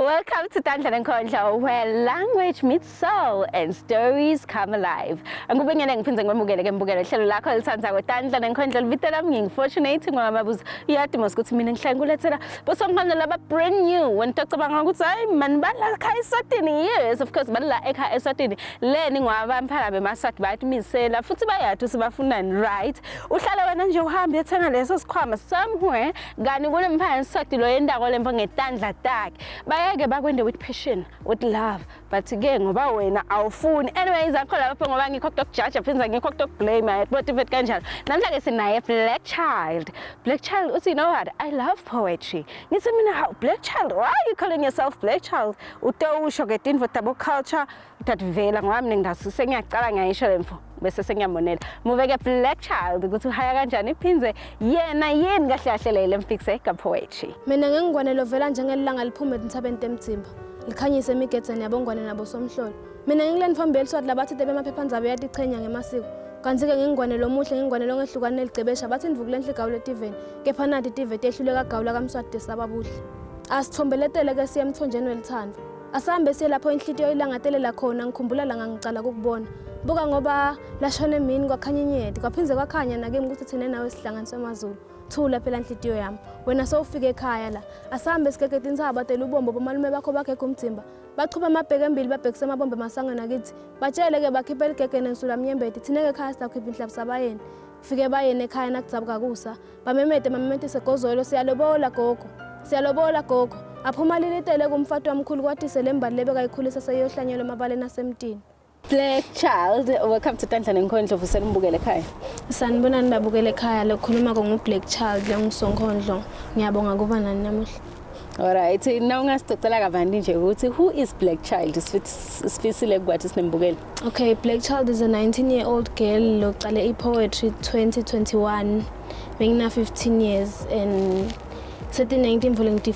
Welcome to Tandla Nkondlo, where language meets soul and stories come alive. Angubengele ngiphinze ngwemukele ke mbukelo hlelo lakho elithandza Tandla Nkondlo livitela ngingifortunate ngamabuzo yathi masukuthi mina ngihlangulethela bosomkhanda laba brand new when tocabanga ukuthi hayi man bala ekhaya eSwatini. Yes, of course bala ekhaya eSwatini leni ngwabamphana beMaswati bayimisela futhi bayathi sibafunani, right? Uhlala wena nje uhamba ethenga leso sikhwama somewhere ngani kule mphana eSwati lo yendako lempo ngetandla takhe. Bayake bakwende with passion, with love, but again ngoba wena awufuni. Anyways akhola lapho ngoba ngikho judge aphinza ngikho blame but if it kanjalo namhla ke sinaye Black Child. Black Child uthi, you know what, I love poetry. Ngithi mina how Black Child, why are you calling yourself Black Child? Utosho ke tinfo tabo culture utatuvela ngoba mina ngidasuse ngiyacala ngiyisho lemfo bese sengiyamonela muveke Black Child ukuthi uhaya kanjani iphinze yena yini kahle kahle le lemfikise ka poetry. Mina ngengwane lovela njengelanga liphume enthabeni temtsimba likhanyise emigedzeni yabongwane nabo somhlolo. Mina ngingileni phambili eSwati labathi tebe emaphephandaba yatichenya ngemasiko kanti ke ngengwane lomuhle ngengwane longehlukane ligcebesha bathi indvuku lenhle igawule TV kepha nathi TV tehlule kagawula kaMswati sababuhle. Asithombelethele ke siya emthonjeni welithando. Asambe siya lapho inhlitiyo ilangatelela khona ngikhumbula la ngicala ukubona. Buka ngoba lashona emini kwakhanya inyeti kwaphinze kwakhanya nakimi ukuthi thina nawe sihlanganiswe amazulu. Thula phela inhlitiyo yami. Wena sowufike ekhaya la. Asambe sikekete intsaba tela ubombo bomalume bakho bakekho umtsimba. Bachupha amabheke embili babhekise amabombe masango nakithi. Batshele ke bakhipha eligege nensula mnyembeti thina ke ekhaya sizakhipha inhlabu sabayeni. Fike bayeni ekhaya nakudzabuka kusa. Bamemete segozolo siyalobola gogo. Siyalobola gogo. Aphuma lilitele kumfati wamkhulu kwatise lembali lebeka ikhulisa seyohlanyelwa emabaleni asemtini. Black Child, welcome to Tandla Nkondlo vusela umbukele ekhaya. Sanibonani babukele ekhaya lokhuluma ngoBlack Child lengisonkondlo. Ngiyabonga kuba nani namuhla. Alright, now ungasicela kabanzi nje ukuthi who is Black Child? Sifisile kwathi sinembukele. Okay, Black Child is a 19-year-old girl loqale ipoetry 2021. Bengina 15 years and 19 volunteer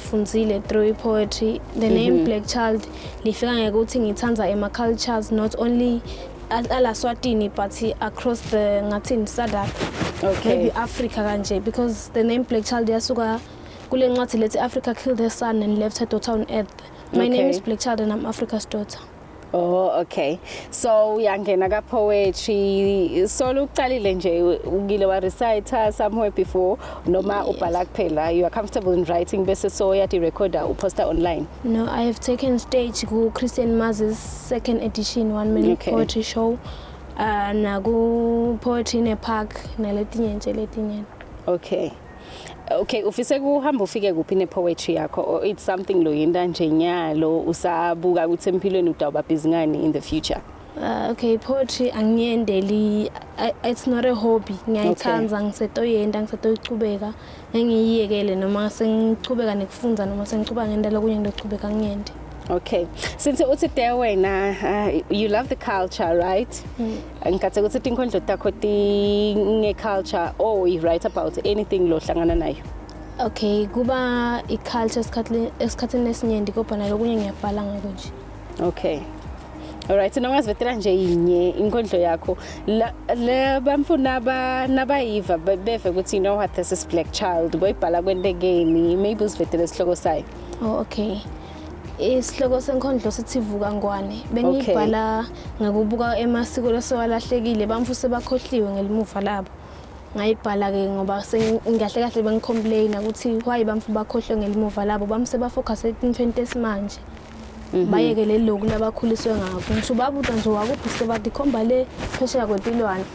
through poetry. The name Black Child lifika ngekuthi ngithandza cultures not only ala Swatini but across the ngathini SADC. Okay. Maybe Africa kanje because the name Black Child yasuka kule ncwadi lethi Africa killed her son and left her daughter on earth. My name is Black Child and I'm Africa's daughter. Oh, okay. So uyangena ka poetry solo uqalile nje ugile wa reciter somewhere before noma ubhala kuphela? You are comfortable in writing bese so yathi recorder uposter online? No, I have taken stage ku Christian Maz's second edition 1 minute poetry show na ku poetry in a park naletinye nje letinye. Okay. Okay, ufise kuhamba ufike kuphi ne poetry yakho or it's something lo yenda nje nyalo usabuka ukuthi empilweni utawuba busy ngani in the future? Okay, poetry angiyendeli, it's not a hobby. Ngiyayithanda ngisetoyenda ngisetoyichubeka ngiyiyekele noma sengichubeka nekufundza noma sengichuba ngendlela kunye ngichubeka ngiyende. Okay, since uthi there wena you love the culture, right? Ngikathe ukuthi tinkondlo takho ti culture or you write about anything lo hlangana nayo? Okay, kuba culture esikhathini esinyenti kodwa nalokunye ngiyabhala ngako nje. Okay. Alright, noma sivetela nje inye inkondlo yakho le bamfuna nabayiva beve ukuthi you know what, this is Black Child boyibhala kwendekeni maybe usivetele isihloko sayo. Oh, okay. Isihloko senkondlo sithi vuka ngwane bengibhala ngakubuka emasiko lesewalahlekile bamfuse bakhohliwe ngelimuva labo ngayibhala ke ngoba sengahle kahle bengicomplain ukuthi why bamfu bakhohlwe ngelimuva labo bamse bafocus etintweni esimanje bayekele lokhu labakhuliswe ngakho ngisho babuza nje wakuphi sebathi khomba le phesheya kwempilwane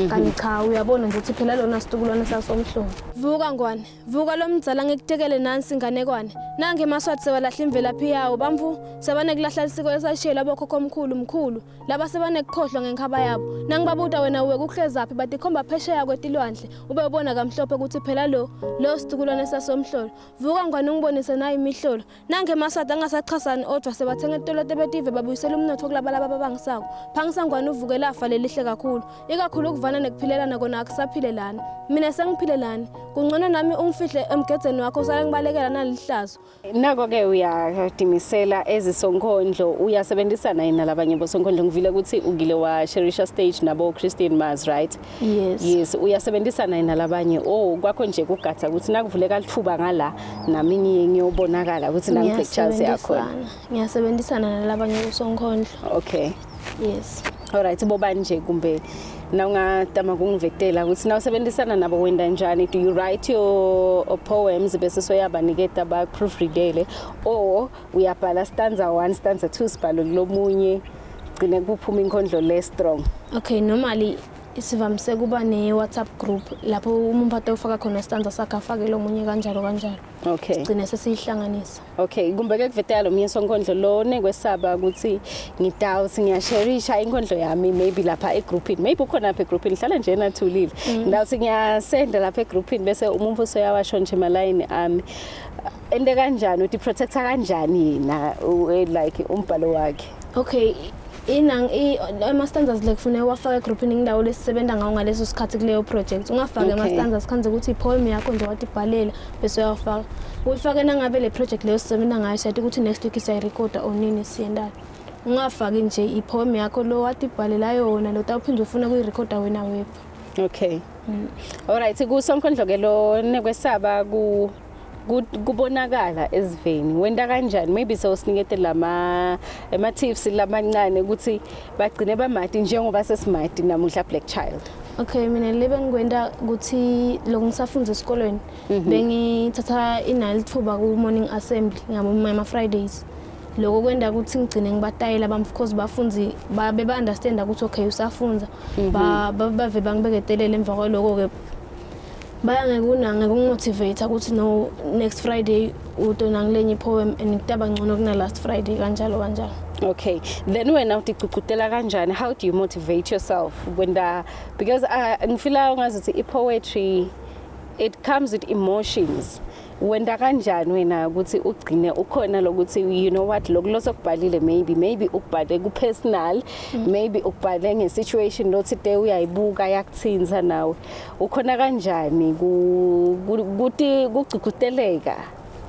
kanti cha uyabona nje ukuthi phela lona situkulwana sasomhlobo. Vuka ngwane, vuka lo mdzala ngikutekele nansi inganekwane nange eMaswati sewalahla imvelaphi yawo bamfu sebane kulahla isiko esashiyela bokhokho omkhulu laba sebane kukhohlwa ngenkhaba yabo nangibabuta wena uwe kuhlezaphi bathi khomba phesheya kwetilwandle ube ubona kamhlophe ukuthi phela lo situkulwana sasomhlolo. Vuka ngwane ngibonise nayo imihlolo nange eMaswati angasachasani odwa sebathenga etolete betive babuyisela umnotho kulaba bangisako phangisa ngwane uvuke lafa lelihle kakhulu ikakhulu ukuvana nekuphilelana kona akusaphilelani. Mina sengiphilelani. Kungcono nami ungifihle emgedzeni wakho usale ngibalekela nalihlazo. Nako-ke uyadimisela ezisonkondlo uyasebenzisana yini nalabanye bosonkondlo ngivile ukuthi ugile washerisha stage nabo Christine Mars, right? Yes, uyasebenzisana yini nalabanye kwakho nje kugatha ukuthi nakuvuleka lithuba ngala nami ngiyobonakala ukuthi nami pictures yakho. Ngiyasebenzisana nalabanye bosonkondlo. Okay. Yes. Alright, bobani nje kumbe na ungatama kungivetela ukuthi na usebenzisana nabo wenda njani? Do you write your poems bese soyabaniketa ba proofreadele or uyabhala stanza 1 stanza 2 sibhalo kulomunye gcine kuphuma inkondlo le strong? Okay, normally isivamise kuba ne WhatsApp group lapho umphathi ufaka khona stanza sakhe afake lo munye kanjalo. Okay. Gcine sesihlanganisa. Okay, kumbe ke kuvetela lo munye sonkondlo lo nekwesaba ukuthi ngidoubt ngiyasherisha inkondlo yami maybe lapha egroupini, maybe ukhona lapha egroupini hlala nje nathulile. Ngidoubt ngiyasenda lapha egroupini bese umuntu useyawasho nje malayini ami ende kanjani uthi protecta kanjani yena like umbhalo wakhe? Okay, ama stanzas lekufuna wafaka egroupini indawo lesisebenza ngawo ngaleso sikhathi kuleyo project. Ungafaka ama stanzas khanze ukuthi ipoem yakho nje wathi ibhalela bese uyafaka. Uyifake nangabe le project leyo sisebenza ngayo siyathi ukuthi next week siyayirecorda onini siyendala. Ungafaki nje ipoem yakho lo wathi ibhalela yona lo tawuphinde ufuna kuyirecorda wena wepha. Okay. Alright, kusonkondlo ke lo nekwesaba kubonakala eziveni wenda kanjani? Maybe sewusinikete lama tips lamancane ukuthi bagcine bamati njengoba sesimati namuhla Black Child. Okay, mina lebe ngikwenda ukuthi lokungisafunza esikolweni bengithatha inalithuba ku morning assembly ngama Fridays. Lokho kwenda ukuthi ngigcine ngibatayela of course bafunzi babe understand ukuthi okay usafunza bave bangibeketelele emva kwaloko ke ngekumotivate ukuthi no next Friday utona ngilenye poem ngitaba ngcono kuna last Friday kanjalo. Okay, then wena uticukutela kanjani? How do you motivate yourself when because ngifila ngazuthi ipoetry it comes with emotions. Wenda kanjani wena ukuthi ugcine ukhona lokuthi you know what lokulosokubhalile maybe ukubhale ku personal, maybe ukubhale ngesituation lothi today uyayibuka yakuthinza nawe ukhona kanjani ukuthi kucukuteleka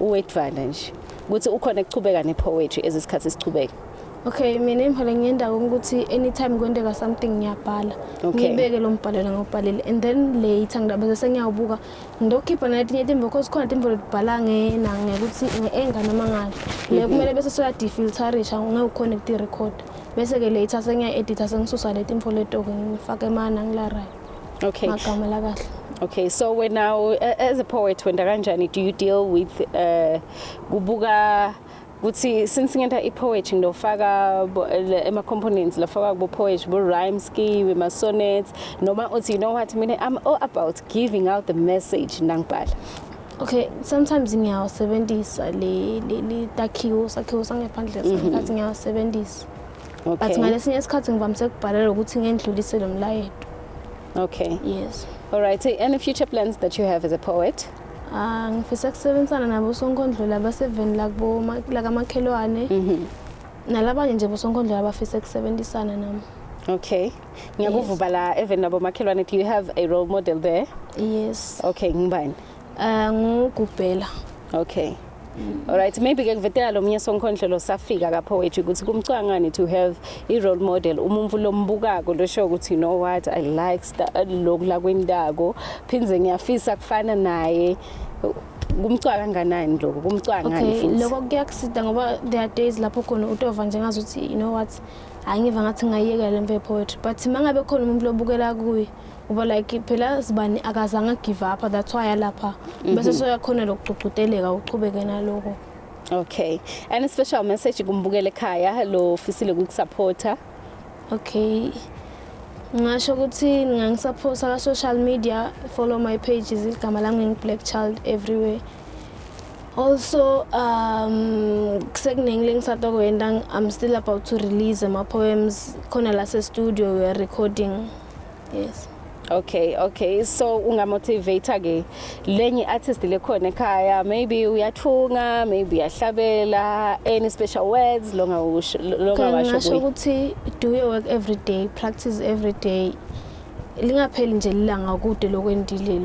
uwedvala nje ukuthi ukhona ukuchubeka nepoetry ezisikhathi sichubeka? Okay, mina imphole ngiyenda ukuthi anytime kwendeka something ngiyabhala. Ngibeke lo mbhalelo ngobhalile and then later ngidabe sengiyawubuka ngidokhipha nathi nyetimbo because khona timbo libhala ngekuthi ngenga noma ngani. Le kumele bese soya defilterisha ngeconnect record. Bese ke later sengiya editor sengisusa le timbo leto ngifake mana ngila right. Okay. Magama la kahle. Okay, so when now as a poet wenda kanjani do you deal with kubuka ukuthi since ngenta ipoetry ndofaka ema components lafaka kubo poetry bo rhyme scheme ema sonnets noma uthi you know what mina I'm all about giving out the message nangibhala? Okay, sometimes ngiyawasebenzisa le takhiwo sangephandle sikhathi ngiyawasebenzisa. Okay. But ngalesinye isikhathi ngivamise ukubhalela ukuthi ngendlulise lo mlayeto. Okay. Yes. All right. Any future plans that you have as a poet? Ngifisa ukusebenzisana nabo sonkondlo laba 7 la kamakhelwane. Nalabanye nje bosonkondlo abafisa ukusebenzisana nami. Okay. Ngiyakuvuba la even nabo makhelwane, do you have a role model there? Yes. Okay, ngibani? Ngugubhela. Okay. All right, maybe ke kuvetela lo munye sonkondlo lo safika ka poetry ukuthi kumcwangani to have a role model umuntu lombukako lo show ukuthi you know what I like lokula kwendako phinze ngiyafisa kufana naye kumcwanga kanganani lokho kumcwangani futhi? Okay, lokho kuyakusida ngoba there are days lapho khona utova nje ngazuthi you know what angiva ngathi ngayiyeka le mve poetry but mangabe khona umuntu lobukela kuyi uba like phela sibani akazange give up, that's why lapha bese soyakhona lokucucuteleka uchubeke naloko. Okay, and a special message kumbukele ekhaya lo ofisile ukusupporta? Okay, ngasho ukuthi ngangisupporta ka social media, follow my pages igama lami Black Child everywhere. Also kusekunengile ngisatokwenda, I'm still about to release my poems khona la studio we are recording. Yes. Okay, so ungamotivate ke lenye artist lekhona ekhaya, maybe uyathunga, maybe uyahlabela, any special words longa washo ukuthi do your work every day, practice every day, lingapheli nje ilanga kude lokwendile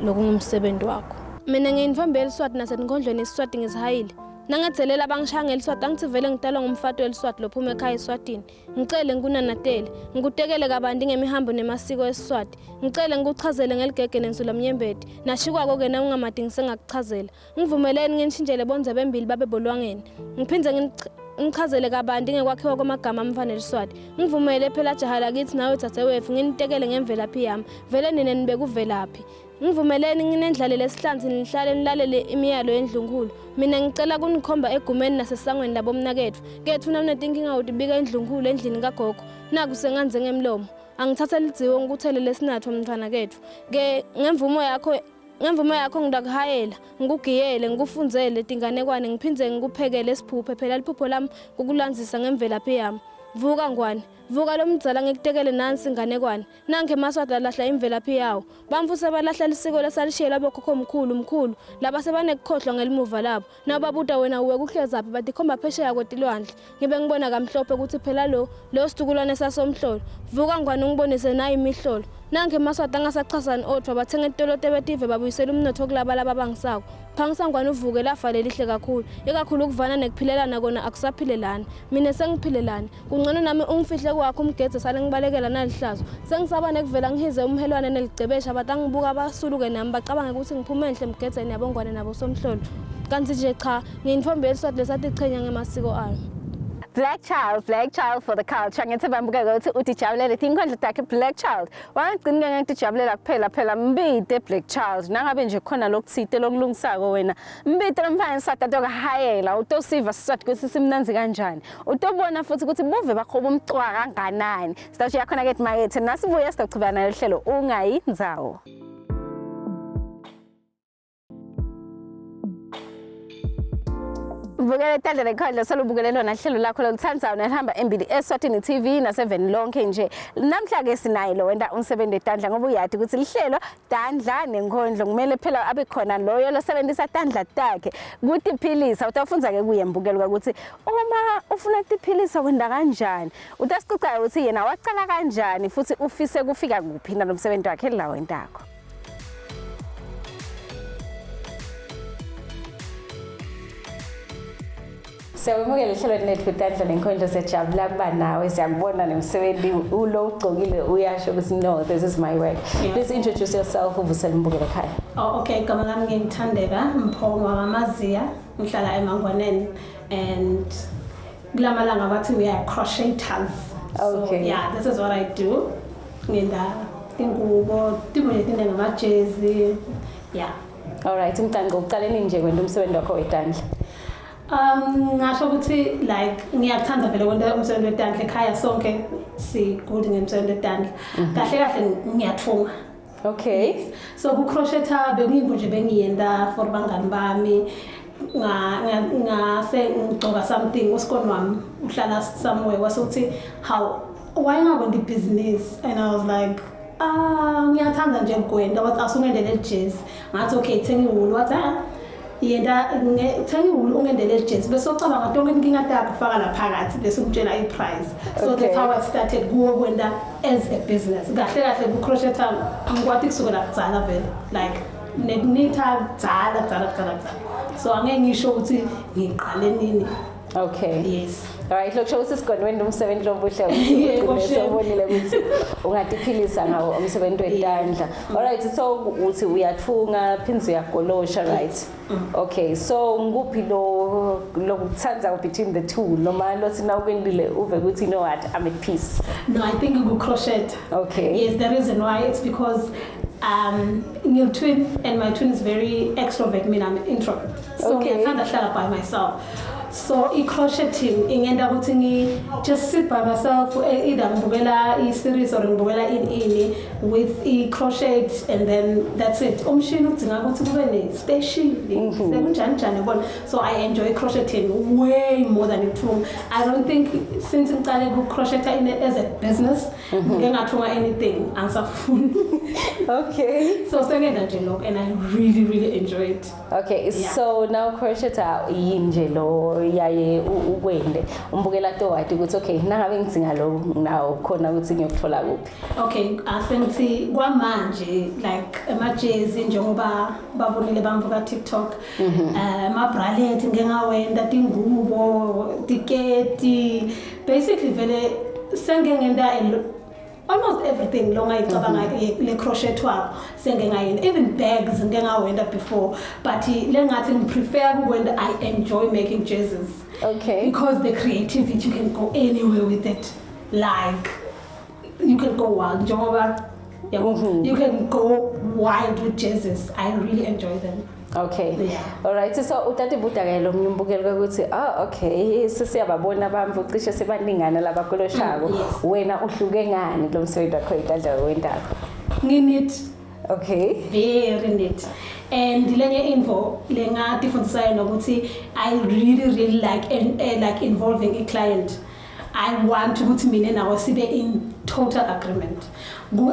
lokungumsebenzi wakho. Mina ngiyinifambe eliswati nasenkondlweni isiswati ngisihayile. Nangethelela abangishaya ngeliswati angithi vele ngidalwa ngumfato weliswati lophuma ekhaya eSwatini. Ngicele ngunanatele, ngikutekele kabandi ngemihambo nemasiko eSiswati. Ngicele ngikuchazele ngeligege nensula mnyembeti. Nashikwako ke na ungamadi ngisengakuchazela. Ngivumelene nginishintshele bonze bembili babe bolwangeni. Ngiphindze ngichazele kabandi ngekwakhiwa kwamagama amfana eliswati. Ngivumele phela jaha lakithi nawe Thathewethu nginitekele ngemvelaphi yami. Vele nina nibe kuvelaphi. Ngivumelene nginendlalele esihlanzi nihlale nilalele imiyalo yendlunkulu. Mina ngicela kunikhomba egumeni nasesangweni labomnakethu. Kethu nanetinkinga utibika endlunkulu endlini kagogo. Naku senganze ngemlomo. Angithatha lidziwe ngikuthele lesinatho mntwana kethu. Ke ngemvumo yakho ngidakuhayela, ngikugiyele, ngikufundzele tinganekwane, ngiphindze ngikuphekele esiphuphe phela liphupho lami ukukulandzisa ngemvelaphi yami. Vuka ngwane, vuka lo mdzala ngikutekele nansi inganekwane. Nanke maswati alahla imvelaphi yawo. Bamfuse balahla lisiko lesalishiyela bokhokho mkhulu laba sebanekukhohlwa ngelimuva labo. Nababuta wena uwe kuhlezaphi batikhomba phesheya kwetilwandle. Ngibe ngibona kamhlophe ukuthi phela lo situkulwane sasomhlolo. Vuka ngwane ngibonise nayi imihlolo. Nanke maswati angasachazani othwa bathenga itolote betive babuyisela umnotho kulaba labangisako. Phangisa ngwane uvuke lafale lihle kakhulu. Ikakhulu ukuvana nekuphilelana kona akusaphilelani. Mina sengiphilelani. Kungcono nami ungifihle kwakho umgedze sale ngibalekela nalihlazo. Sengisaba nekuvela ngihize umhelwane neligcebesha batangibuka abasuluke nami bacabanga ukuthi ngiphume enhle emgedzeni yabongwane nabo somhlolo. Kanti nje cha, ngiyinifombe eliswati lesathi ichenya ngemasiko ayo. Black child for the culture. Ngithemba mbukeka ukuthi utijabulele tinkondlo takhe Black Child. Wangigcina ngetijabulela kuphela mbite Black Child. Nangabe nje khona lokuthite lokulungisako wena. Mbite lomfana Swati atokahayela utosiva Swati ukuthi simnanzi kanjani. Utobona futhi ukuthi buve bakhoba umcwa kanganani. Sitawushiya khona ke emakethe nasibuya sitachubana nelihlelo ungayinzawo. Bukele tanda nekhondlo solubukele lona hlelo lakho loluthandzayo nehamba embili eSwatini TV na7 lonke nje. Namhla ke sinayilo wenda umsebenzi etandla ngoba uyathi ukuthi lihlelo tandla nenkondlo kumele phela abe khona loyo losebenzisa tandla takhe kutiphilisa. Utafunza ke kuye mbukelo ukuthi uma ufuna ukuphilisa wenda kanjani. Utasicuca ukuthi yena waqala kanjani futhi ufise kufika kuphi nalomsebenzi wakhe la wendako. Siyabonga lihlelo lethu kutandla nenkondlo sejabula kuba nawe siyakubona nemsebenzi ulo ugcokile uyasho ukuthi no this is my work. Please introduce yourself uvusela imbukelo ekhaya. Oh okay, igama lami ngiyithandeka Mpho Mamaziya ngihlala eMangwaneni and kulamalanga bathi we are crocheters. Okay. So yeah, this is what I do. Nginda ingubo tibonye ngamajezi. Yeah. All right, umntanga uqaleni nje kwenda umsebenzi wakho wetandla. Ngasho ukuthi like ngiyathanda vele kwenta umsebenzi wetandla ekhaya sonke si good ngemsebenzi wetandla. Kahle ngiyathunga. Okay. So ku crochet bekuyinto nje bengiyenda for bangani bami. Ngase ngigcoka something usikoni wami uhlala somewhere wasuthi why ngakwenza business, and I was like ngiyathanda nje ukwenda wathi asungendele jazz ngathi okay thengi wulu wathi yenda thengi wulu ungendele jazz bese ucabanga tonke inkinga yakho faka la phakathi bese umtshela iprice. So that's how I started kwenda as a business. Kahle ku crochet ngikwathi kusukela kudzala vele like nekunitha dzala. So angeke ngisho ukuthi ngiqale nini. Okay. Yes. All right, lokusho ukuthi sikhona wena umsebenzi lobuhle ukuthi ubonile ukuthi ungatiphilisa ngawo umsebenzi wetandla. All right, so uthi uyathunga phindze uyagolosha, right? Okay, so nguphi lokutsandza between the two noma lothi na ukwendile uve ukuthi you know what, I'm at peace? No, I think you crochet. Okay. Yes, the reason why it's because your twin and my twin is very extrovert, me I'm an introvert. So okay. I can't shut by myself. So crocheting ingenda ukuthi ngi just sit by myself either ngibukela i-series or ngibukela ini with i-crochet and then that's it. Umshini udinga ukuthi kube ne-station sekunjani yabona. So I enjoy crocheting way more than ithunga. I don't think since ngiqale ku-crochet as a business ngingathunga anything angisafuni. Okay. So sengenda nje lokho and I really enjoy it. Okay, yeah. So now crochet yini nje lo yaye ukwende umbukela to wathi ukuthi okay nangabe ngidzinga lo nawo khona ukuthi ngiyokuthola kuphi. Okay, I think kwamanje like amajezi njengoba babonile bamvu ka TikTok ama-bralette ngengawenda tingubo tiketi basically vele sengengenda almost everything long ayicabanga le crochet wakho sengengayenda even bags ngengawenda before but lengathi ngiprefer ukwenda I enjoy making jerseys. Okay. Because the creativity, you can go anywhere with it. Like you can go wild njengoba you can go wild with jerseys. I really enjoy them. Okay. Yeah. Alright, so utati budakelo umnyumbukelo ukuthi okay sesiyababona bamvu cishe sebaningana labakoloshayo wena uhluke ngani lo msebenzi wakho idadla wendaba. Nginit. Okay. Very neat. And lenye info lenga tifundisayo nokuthi I really like involving a client. I want ukuthi mina nawe sibe in total agreement.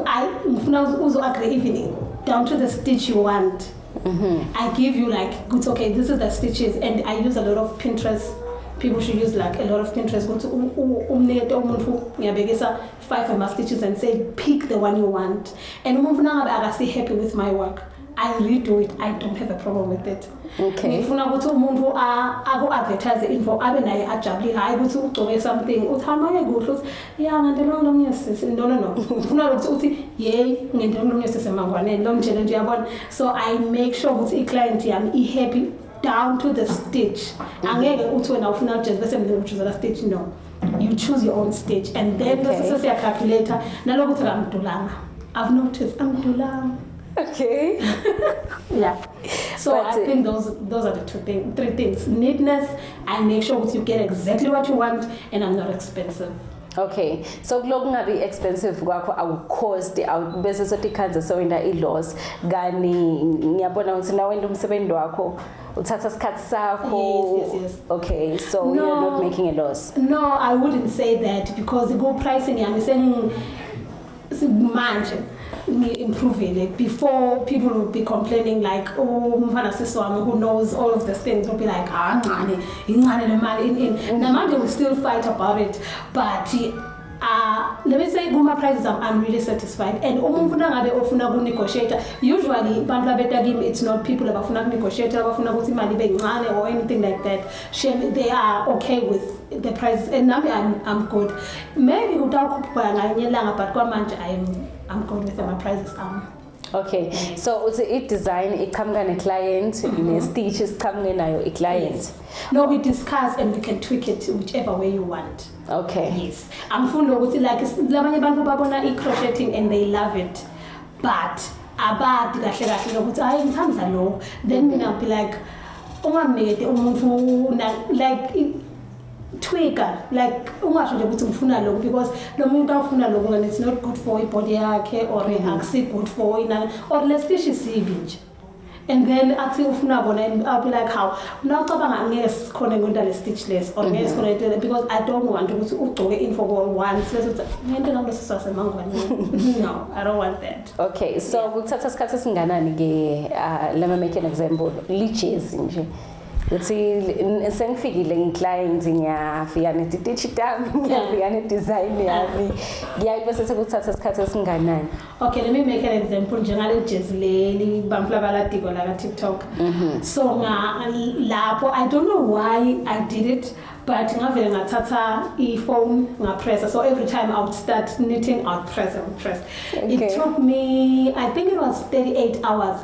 I ngifuna uzo agree even down to the stitch you want. I give you like good okay this is the stitches and I use a lot of Pinterest. People should use like a lot of Pinterest. Go to umnete umuntu ngiyabekisa 5 of my stitches and say pick the one you want. And umuntu nangabe akasi happy with my work, I redo it. I don't have a problem with it. Okay. Ngifuna ukuthi umuntu aku advertise info abe naye ajabule hayi ukuthi ugcoke something uthi hamaye kuhle uthi ya ngentela lo myesisi no ngifuna ukuthi yey ngentela lo myesisi emangwaneni lo njene nje yabona so I make sure ukuthi I client yami I happy down to the stitch. Angeke uthi wena ufuna just bese mina uchoose la stitch no. You choose your own stitch and then bese siya calculator nalokuthi ngamdulanga. I've noticed amdulanga. Okay. Yeah. So but I think those are the three things. Neatness, I make sure that you get exactly what you want and I'm not expensive. Okay. So kuloko ngabe expensive kwakho awucost bese sothi khanze sowenda iloss gani ngiyabona ukuthi na wenda umsebenzi wakho uthatha isikhathi sakho. Yes. Okay. So you're not making a loss. No, I wouldn't say that because the go pricing yami manje improving it before people will be complaining like oh mfana siswami who knows all of these things will be like ingane le mali namanje we still fight about it but let me say kuma prices I'm really satisfied and umuntu nangabe ofuna ku negotiate usually bantu labeta kimi it's not people abafuna ku negotiate abafuna ukuthi imali bencane or anything like that they are okay with the prices and nami I'm good maybe utawukhuphuka nganye langa but kwamanje I'm good with my prices Okay. Yes. So it's design iqhamuka ne client ne stitches iqhamuke nayo I client. Yes. No, we discuss and we can tweak it whichever way you want. Okay. Yes. I'm fond of like labanye bantu babona I crocheting and they love it. But abadi kahle kahle ukuthi hayi ngithanda lo then mina I'll be like ungamnede umuntu like tweaker like ungasho nje ukuthi ngifuna lokho because lo muntu awufuna lokho and it's not good for ibody yakhe or akusi good for ina or let's say sibi nje and then athi ufuna bona and I'll be like how now cabanga angeke sikhona ngonta le stitchless or ngeke sikhona into because I don't want ukuthi ugcoke info once let's ngento ngalo sisase mangwane no I don't want that. Okay, so kuthatha isikhathi singanani ke let me make an example lijezi nje uthi sengifikile ngiclient ngiyafika netititch tami ngiyafika nedesign yami ngiyayibese sekuthatha isikhathi esinganani. Okay, let me make an example njengale jezi leli bamfla balatiko la TikTok. So lapho I don't know why I did it but ngavele ngathatha iphone ngapressa so every time I would start knitting I would press. Okay. It took me I think it was 38 hours.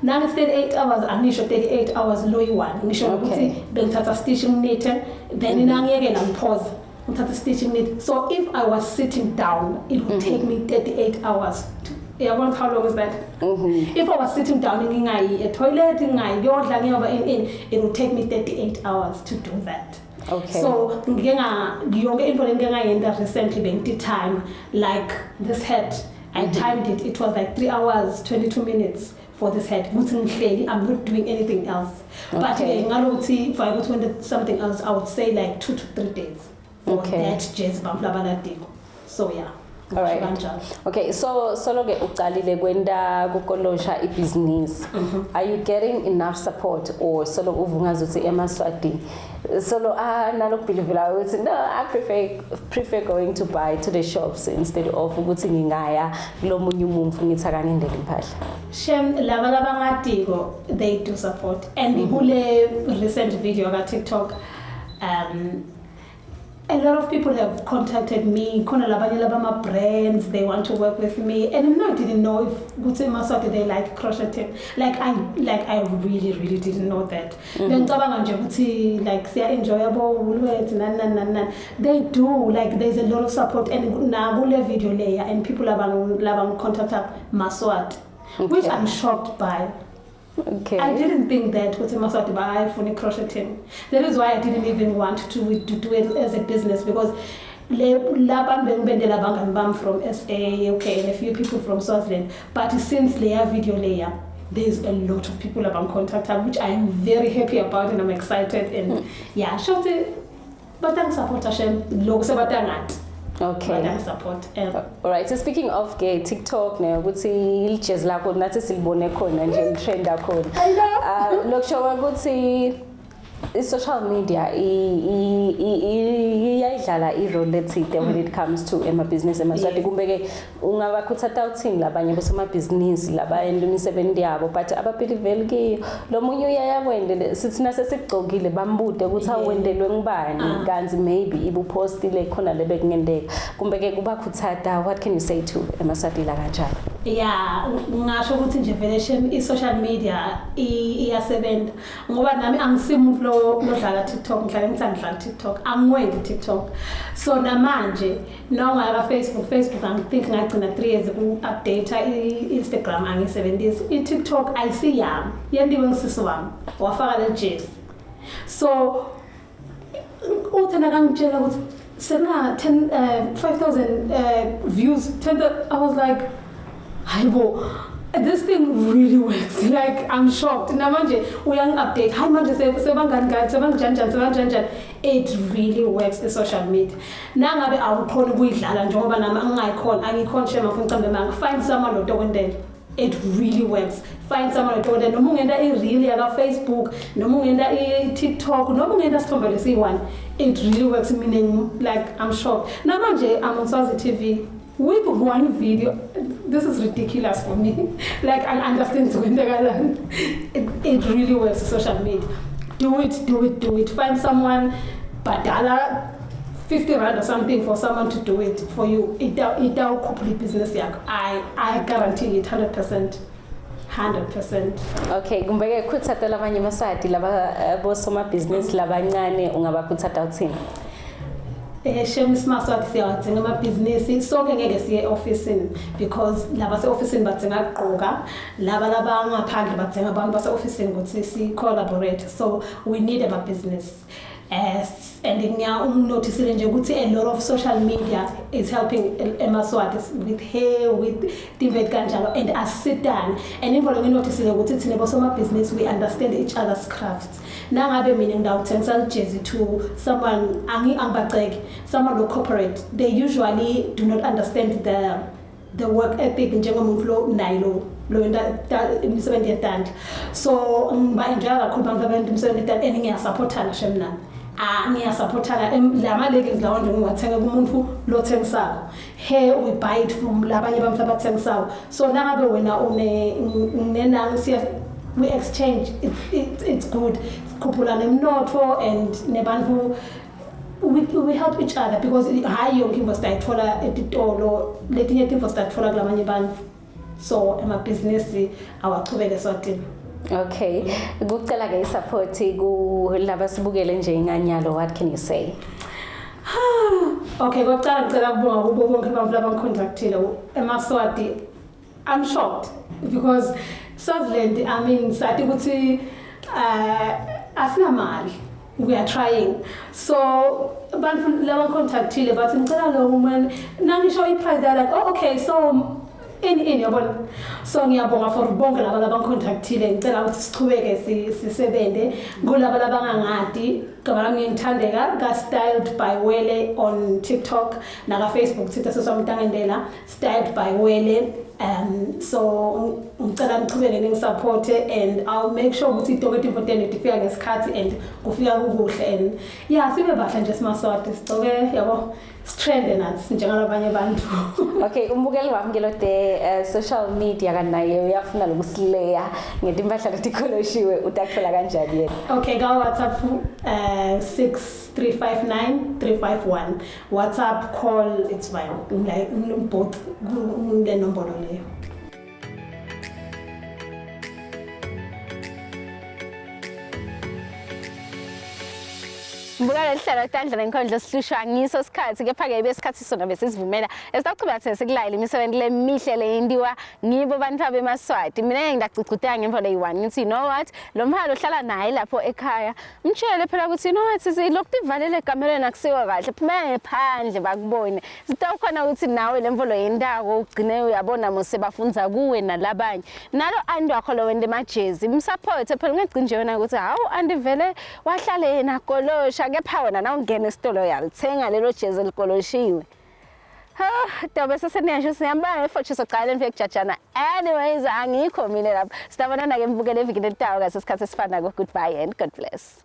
Now it's 38 hours, angisho 38 hours low one. Ngisho ukuthi bengithatha stitching knit then ingangeke pause. Ngithatha stitching knit. So if I was sitting down, it would take me 38 hours. Yeah, how long is that? If I was sitting down in a toilet it would take me 38 hours to do that. Okay. So yonke info lengiyenza recently bengiti time like this hat. I timed it. It was like 3 hours 22 minutes. For this head, I'm not doing anything else. Okay. But if I would want something else, I would say like 2 to 3 days for that jazz bamfla. So yeah. All right. Okay, so loke uqalile kwenda kukolosha ibhizinisi. Are you getting enough support or solo uvungaza uthi eMaswati? Solo nalokubelieve la uthi no, I prefer going to buy to the shops instead of ukuthi ngingaya kulomunye umuntu ngithaka ngendlela impahla. Shem laba labangatiko they do support and kule recent video ka TikTok a lot of people have contacted me. Kona labanye labama brands, they want to work with me, and I didn't know if Gutse Maswati they like crocheting. Like I really didn't know that. Then Tabanga Jabuti like they are enjoyable. They do like there's a lot of support and na gule video layer and people labang contact Maswati, which I'm shocked by. Okay. I didn't think that with Maswati by funny crocheting. That is why I didn't even want to do it as a business because I'm from SA, okay, and a few people from Swaziland. But since layer video layer, there's a lot of people about contact which I'm very happy about and I'm excited and yeah, short but thanks support Hashem, looks about that. Okay. Support. All right. So speaking of gay TikTok now, ukuthi ilches lakho nathi silibone khona nje trend yakhona. Lokusho ukuthi social media iyayidlala irole ethile when it comes to business eMaswati kumbeke ungabakhuthatha uthini labanye bosomabhizinisi labayenza imisebenzi yabo but ababelieve ke lo munye uyayakwende sithina sesigcokile bambude ukuthi awendelwe ngibani kanzi maybe ibupostile khona lebekungendeka kumbeke kubakhuthatha. What can you say to eMaswati la kanjalo? Yeah, ngasho ukuthi nje vele social media iyasebenza ngoba nami angisimuntu lodlala TikTok ngihlala ngithanda TikTok angwenzi TikTok so namanje nongaka Facebook I think ngagcina 3 years ku-update Instagram angisebenzisi i-TikTok ayisiyami yendiwe ngisisi wami wafaka le jazz so uthena kangitshela ukuthi sena 5,000 views 10,000 I was like Haibo, this thing really works. Like I'm shocked. Namanje uyang update. Hi manje sebanganjani. It really works in social media. Nangabe awukhona ukuyidlala njengoba nami angikhona shema mfuna manga find someone odokondela. It really works. Find someone odokondela noma ungenda i-reel ya Facebook, noma ungenda i-TikTok, noma ungenda sithombele siyi-1. It really works meaning like I'm shocked. Namanje I'm on Swazi TV. With one video, this is ridiculous for me. Like I understand it really works social media. Do it. Find someone, badala 50 rand or something for someone to do it for you. It'll complete business yak. I guarantee it 100%. 100%. Okay, kumbeke kuthata labanye Maswati laba bosoma business labancane ungabakhuthatha uthini? Shem Maswati siyawathenga amabhizinisi sonke ngeke siye officeini because laba se-officeini bathenga kugqoka laba ngaphandle bathenga abantu base-officeini ukuthi si-collaborate so we need a business and ngiyanoticile nje ukuthi a lot of social media is helping eMaswati with hair with divet kanjalo and I sit down and even nginoticile ukuthi thina bosomabhizinisi we understand each other's crafts. Nangabe mina ngidawuthengisa jersey to someone angibaceke someone lo corporate they usually do not understand the work ethic njengomuntu lo nayo lo imisebenzi yetandla so ngiba enjoy kakhulu abantu abenza imisebenzi yetandla and ngiyasupportana shemna ngiyasupportana lama leggings lawo nje ngiwathenga kumuntu lo thengisayo hair we buy it from labanye abantu abathengisayo so nangabe wena unenang we exchange it's good kupula nemnotho and nebantu we help each other because hayi yonke into sitayithola etitolo letinye into sitayithola kulamanye bantu so amabhizinisi awachubeke Swatini. Okay, kucela ke support ku laba sibukele nje inganyalo. What can you say? Okay, ngokucala ngicela ukubonga kubo bonke abantu labangicontactile eMaswati. I'm shocked because Swaziland, I mean, sathi ukuthi asinamali. We are trying. So abantu labangicontactile bathi ngicela lo woman nangisho iprice they're like, "Oh, okay, so in yabona." So ngiyabonga for bonke laba labangicontactile ngicela ukuthi sichubeke sisebenze kulaba labangangadi Igama lami ngithandeka ka Styled by Wele on TikTok naka Facebook Twitter sosamntangendela Styled by Wele. So ngicela nichubeke ningisupport and I'll make sure ukuthi iDoke Important ifika ngesikhathi and kufika kukuhle and yeah sibe bahle nje simaswati sigcoke yabo strand nathi njengalabanye abantu. Okay, umbukeli wami ngelode social media kanaye uyafuna lokusileya ngetimpahla letikholoshiwe utakuthola kanjani yena? Okay, ka WhatsApp 6359351 WhatsApp call it's fine like both le nombolo leyo. Mbukela lihlelo tandla nenkondlo sihlushwa ngiso sikhathi kepha-ke besikhathi sona besisivumela esitaqhubeka sesikulayela imisebenzi lemihle leyendiwa ngibo bantu abemaswati. Mina ngidagcugcuteka ngemva leyi-1 ngithi you know what lo mhalo ohlala naye lapho ekhaya mtshele phela ukuthi you know what lokhu tivalele egamelweni akusiwo kahle phumela ngephandle bakubone sitawukhona ukuthi nawe le mvolo yendako ugcine uyabona mose bafunza kuwe nalabanye nalo andi wakho lo wende emajezi msupport phela ungagcini nje wena ukuthi hawu andi vele wahlala yena kolosha kepha wena na ungena esitolo yalithenga lelo jezi elikoloshiwe. Dobe seseniyasho siyambanga futhi soqala mfike kujajana. Anyways angikho mina lapha. Sitabonana ke mbukele evikini elitayo ngasesikhathi esifana ko. Goodbye and God bless.